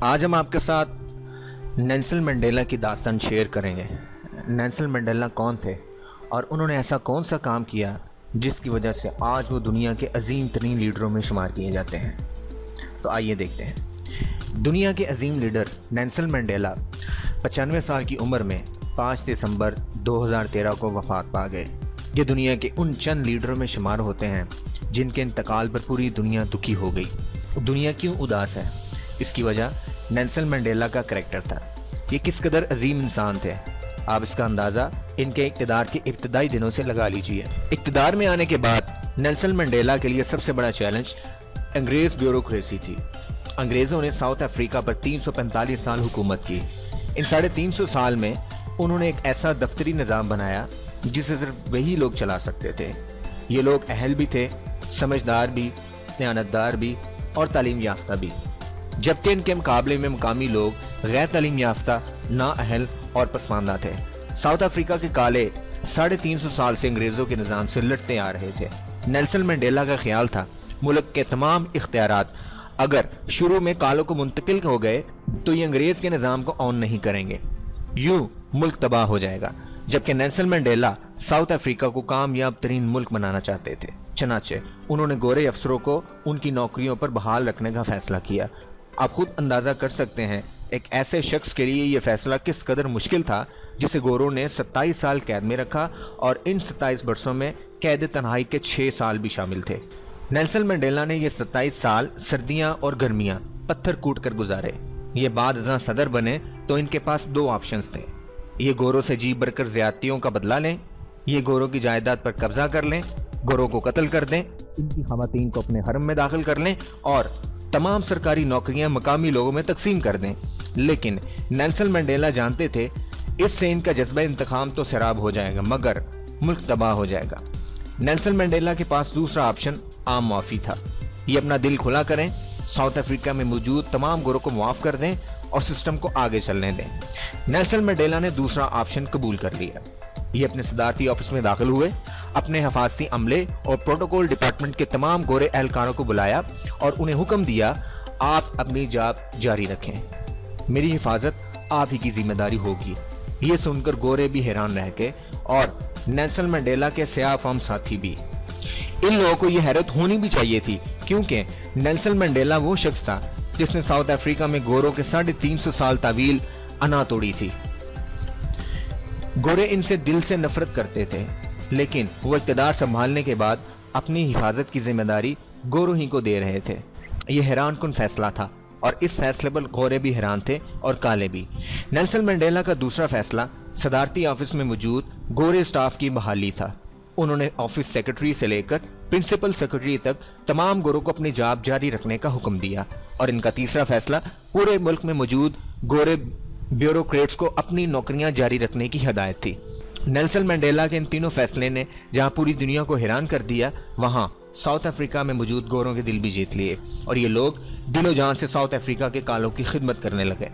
آج ہم آپ کے ساتھ نیلسن منڈیلا کی داستان شیئر کریں گے۔ نیلسن منڈیلا کون تھے اور انہوں نے ایسا کون سا کام کیا جس کی وجہ سے آج وہ دنیا کے عظیم ترین لیڈروں میں شمار کیے جاتے ہیں۔ تو آئیے دیکھتے ہیں۔ دنیا کے عظیم لیڈر نیلسن منڈیلا 95 سال کی عمر میں 5 دسمبر 2013 کو وفات پا گئے۔ یہ دنیا کے ان چند لیڈروں میں شمار ہوتے ہیں جن کے انتقال پر پوری دنیا دکھی ہو گئی۔ دنیا کیوں اداس ہے؟ اس کی وجہ نیلسن منڈیلا کا کریکٹر تھا۔ یہ کس قدر عظیم انسان تھے، آپ اس کا اندازہ ان کے اقتدار کے ابتدائی دنوں سے لگا لیجئے۔ اقتدار میں آنے کے بعد نیلسن منڈیلا کے لیے سب سے بڑا چیلنج انگریز بیوروکریسی تھی۔ انگریزوں نے ساؤتھ افریقہ پر 345 سال حکومت کی۔ ان 350 سال میں انہوں نے ایک ایسا دفتری نظام بنایا جسے صرف وہی لوگ چلا سکتے تھے۔ یہ لوگ اہل بھی تھے، سمجھدار بھی، دیانتدار بھی اور تعلیم یافتہ بھی، جبکہ ان کے مقابلے میں مقامی لوگ غیر تعلیم یافتہ، نااہل اور پسماندہ تھے۔ ساؤتھ افریقہ کے کالے 350 سال سے انگریزوں کے نظام سے لڑتے آ رہے تھے۔ نیلسن منڈیلا کا خیال تھا ملک کے تمام اختیارات اگر شروع میں کالوں کو منتقل ہو گئے تو یہ انگریز کے نظام کو آن نہیں کریں گے، یوں ملک تباہ ہو جائے گا۔ جبکہ نیلسن منڈیلا ساؤتھ افریقہ کو کامیاب ترین ملک بنانا چاہتے تھے، چنانچہ انہوں نے گورے افسروں کو ان کی نوکریوں پر بحال رکھنے کا فیصلہ کیا۔ آپ خود اندازہ کر سکتے ہیں ایک ایسے شخص کے لیے یہ فیصلہ کس قدر مشکل تھا جسے گوروں نے 27 سال قید میں رکھا، اور ان 27 برسوں میں قید تنہائی کے 6 سال بھی شامل تھے۔ نیلسن منڈیلا نے یہ 27 سال سردیاں اور گرمیاں پتھر کوٹ کر گزارے۔ یہ بعد ازاں صدر بنے تو ان کے پاس 2 آپشنز تھے۔ یہ گوروں سے جی بھر کر زیادتیوں کا بدلہ لیں، یہ گوروں کی جائیداد پر قبضہ کر لیں، گوروں کو قتل کر دیں، ان کی خواتین کو اپنے حرم میں داخل کر لیں اور تمام سرکاری نوکریاں مقامی لوگوں میں تقسیم کر دیں۔ لیکن نیلسن منڈیلا جانتے تھے اس سے ان کا جذبہ انتقام تو سیراب ہو جائے گا مگر ملک تباہ ہو جائے گا۔ نیلسن منڈیلا کے پاس دوسرا آپشن عام معافی تھا۔ یہ اپنا دل کھلا کریں، ساؤتھ افریقہ میں موجود تمام گوروں کو معاف کر دیں اور سسٹم کو آگے چلنے دیں۔ نیلسن منڈیلا نے دوسرا آپشن قبول کر لیا۔ یہ اپنے صدارتی آفس میں داخل ہوئے، اپنے حفاظتی عملے اور پروٹوکول ڈپارٹمنٹ کے تمام گورے اہلکاروں کو بلایا اور انہیں حکم دیا، آپ اپنی جاب جاری رکھیں، میری حفاظت آپ ہی کی ذمہ داری ہوگی۔ یہ سن کر گورے بھی حیران رہ گئے اور نیلسن منڈیلا کے سیاہ فام ساتھی بھی۔ ان لوگوں کو یہ حیرت ہونی بھی چاہیے تھی کیونکہ نیلسن منڈیلا وہ شخص تھا جس نے ساؤتھ افریقہ میں گوروں کے 350 سال طویل انا توڑی تھی۔ گورے ان سے دل سے نفرت کرتے تھے، لیکن وہ اقتدار سنبھالنے کے بعد اپنی حفاظت کی ذمہ داری گوروں ہی کو دے رہے تھے۔ یہ حیران کن فیصلہ تھا اور اس فیصلے پر گورے بھی حیران تھے اور کالے بھی۔ نیلسن منڈیلا کا دوسرا فیصلہ صدارتی آفس میں موجود گورے سٹاف کی بحالی تھا۔ انہوں نے آفس سیکرٹری سے لے کر پرنسپل سیکرٹری تک تمام گوروں کو اپنی جاب جاری رکھنے کا حکم دیا، اور ان کا تیسرا فیصلہ پورے ملک میں موجود گورے بیوروکریٹس کو اپنی نوکریاں جاری رکھنے کی ہدایت تھی۔ نیلسن منڈیلا کے ان تینوں فیصلے نے جہاں پوری دنیا کو حیران کر دیا، وہاں ساؤتھ افریقہ میں موجود گوروں کے دل بھی جیت لیے، اور یہ لوگ دل و جان سے ساؤتھ افریقہ کے کالوں کی خدمت کرنے لگے۔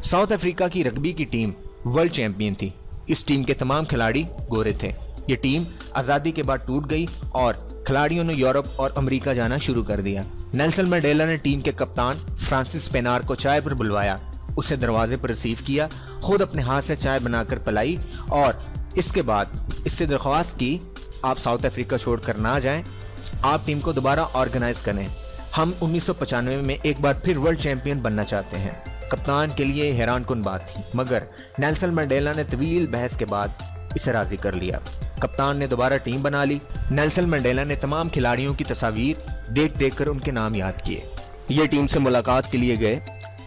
ساؤتھ افریقہ کی رگبی کی ٹیم ورلڈ چیمپئن تھی۔ اس ٹیم کے تمام کھلاڑی گورے تھے۔ یہ ٹیم آزادی کے بعد ٹوٹ گئی اور کھلاڑیوں نے یورپ اور امریکہ جانا شروع کر دیا۔ نیلسن منڈیلا نے ٹیم کے کپتان فرانسس پینار کو چائے پر بلوایا، اسے دروازے پر ریسیو کیا، خود اپنے ہاتھ سے چائے بنا کر پلائی اور اس کے بعد اس سے درخواست کی، آپ ساؤتھ افریقہ چھوڑ کر نہ جائیں، آپ ٹیم کو دوبارہ آرگنائز کریں، ہم 1995 میں ایک بار پھر ورلڈ چیمپئن بننا چاہتے ہیں۔ کپتان کے لیے حیران کن بات تھی مگر نیلسن منڈیلا نے طویل بحث کے بعد اسے راضی کر لیا۔ کپتان نے دوبارہ ٹیم بنا لی۔ نیلسن منڈیلا نے تمام کھلاڑیوں کی تصاویر دیکھ کر ان کے نام یاد کیے۔ یہ ٹیم سے ملاقات کے لیے گئے،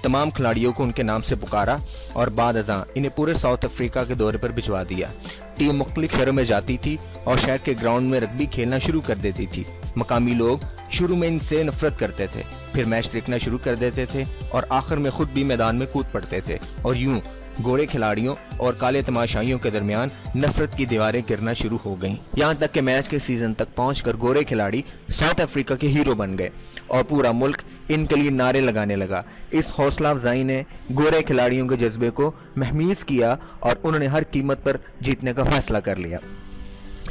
تمام کھلاڑیوں کو ان کے نام سے پکارا اور بعد ازاں انہیں پورے ساؤتھ افریقہ کے دورے پر بھجوا دیا۔ ٹیم مختلف شہروں میں جاتی تھی اور شہر کے گراؤنڈ میں رگبی کھیلنا شروع کر دیتی تھی۔ مقامی لوگ شروع میں ان سے نفرت کرتے تھے، پھر میچ دیکھنا شروع کر دیتے تھے اور آخر میں خود بھی میدان میں کود پڑتے تھے، اور یوں گورے کھلاڑیوں اور کالے تماشائیوں کے درمیان نفرت کی دیواریں گرنا شروع ہو گئیں، یہاں تک کہ میچ کے سیزن تک پہنچ کر گورے کھلاڑی ساؤتھ افریقہ کے ہیرو بن گئے اور پورا ملک ان کے لیے نعرے لگانے لگا۔ اس حوصلہ افزائی نے گورے کھلاڑیوں کے جذبے کو مہمیز کیا اور انہوں نے ہر قیمت پر جیتنے کا فیصلہ کر لیا۔